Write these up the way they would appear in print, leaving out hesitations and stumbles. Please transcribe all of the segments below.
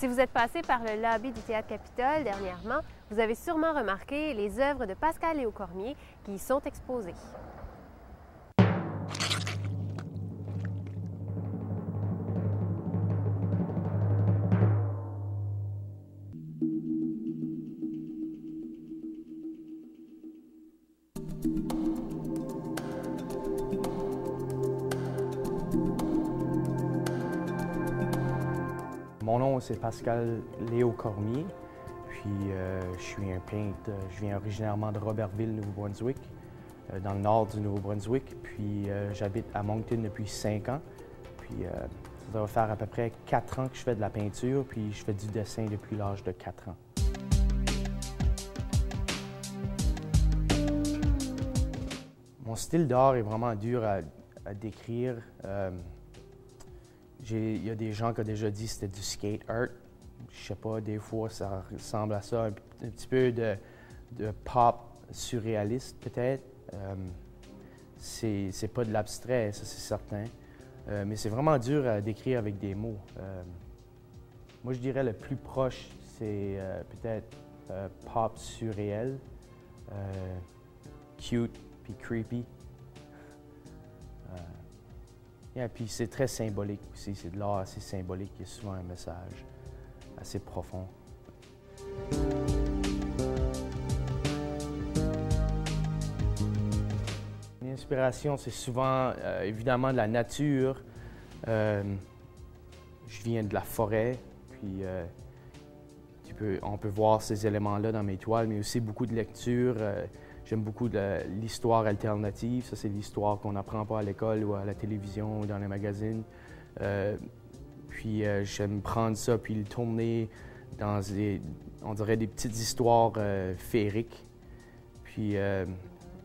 Si vous êtes passé par le lobby du Théâtre Capitole dernièrement, vous avez sûrement remarqué les œuvres de Pascal-Léo Cormier qui y sont exposées. Mon nom, c'est Pascal-Léo Cormier, puis je suis un peintre. Je viens originairement de Robertville, Nouveau-Brunswick, dans le nord du Nouveau-Brunswick, puis j'habite à Moncton depuis 5 ans. Puis ça va faire à peu près 4 ans que je fais de la peinture, puis je fais du dessin depuis l'âge de 4 ans. Mon style d'art est vraiment dur à décrire. Il y a des gens qui ont déjà dit que c'était du skate art. Je sais pas, des fois ça ressemble à ça, un petit peu de pop surréaliste peut-être. C'est pas de l'abstrait, ça c'est certain. Mais c'est vraiment dur à décrire avec des mots. Moi je dirais le plus proche, c'est peut-être pop surréel, cute puis creepy. Et puis c'est très symbolique aussi, c'est de l'art assez symbolique, il y a souvent un message assez profond. L'inspiration, c'est souvent évidemment de la nature. Je viens de la forêt, puis on peut voir ces éléments-là dans mes toiles, mais aussi beaucoup de lecture. J'aime beaucoup l'histoire alternative. Ça, c'est l'histoire qu'on n'apprend pas à l'école ou à la télévision ou dans les magazines. Puis j'aime prendre ça puis le tourner dans on dirait des petites histoires féeriques. Puis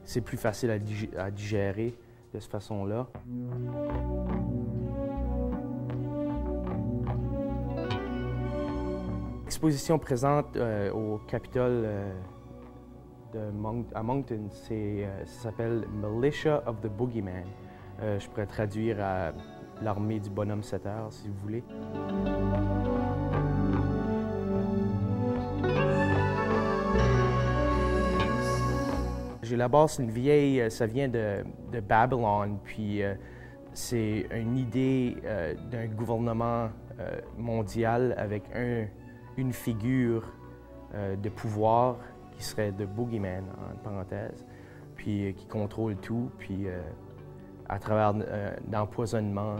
c'est plus facile à digérer de cette façon-là. L'exposition présente au Capitole à Moncton, ça s'appelle Militia of the Boogeyman. Je pourrais traduire à l'armée du bonhomme 7 heures, si vous voulez. Là-bas, c'est une vieille, ça vient de Babylone, puis c'est une idée d'un gouvernement mondial avec une figure de pouvoir qui serait de boogeyman, en parenthèse, puis qui contrôle tout, puis à travers d'empoisonnement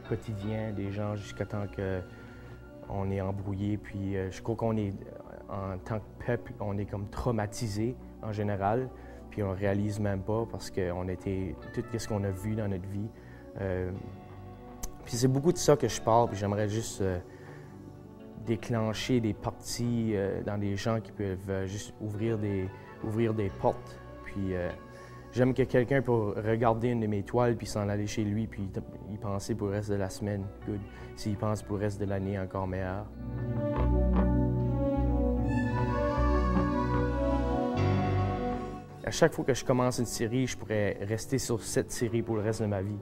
quotidien des gens jusqu'à temps qu'on est embrouillé, puis je crois qu'on est, en tant que peuple, on est comme traumatisé en général, puis on réalise même pas parce qu'on était tout ce qu'on a vu dans notre vie. Puis c'est beaucoup de ça que je parle, puis j'aimerais juste déclencher des parties dans des gens qui peuvent juste ouvrir des portes. Puis j'aime que quelqu'un peut regarder une de mes toiles puis s'en aller chez lui puis y penser pour le reste de la semaine. Good. S'il pense pour le reste de l'année, encore meilleur. À chaque fois que je commence une série, je pourrais rester sur cette série pour le reste de ma vie.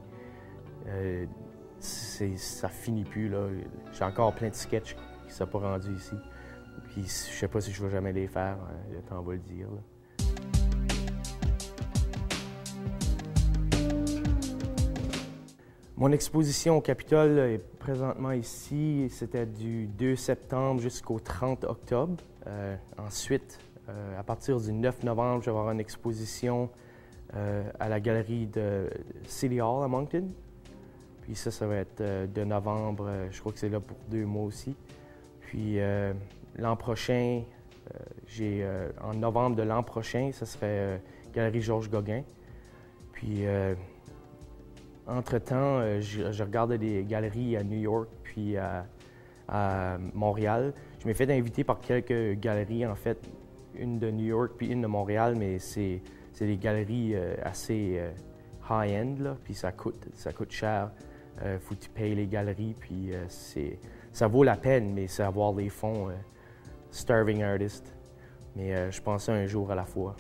Ça finit plus, là. J'ai encore plein de sketchs qui ne sont pas rendus ici. Puis je sais pas si je vais jamais les faire, le temps va le dire, là. Mon exposition au Capitole est présentement ici. C'était du 2 septembre jusqu'au 30 octobre. Ensuite, à partir du 9 novembre, je vais avoir une exposition à la galerie de City Hall à Moncton. Puis ça va être de novembre, je crois que c'est là pour 2 mois aussi. Puis l'an prochain, en novembre de l'an prochain, ça serait Galerie Georges Gauguin. Puis entre-temps, je regardais des galeries à New York puis à Montréal. Je m'ai fait inviter par quelques galeries, en fait, une de New York puis une de Montréal, mais c'est des galeries assez high-end, là, puis ça coûte cher. Faut que tu payes les galeries, puis ça vaut la peine, mais c'est avoir les fonds starving artist. Mais je pense un jour à la fois.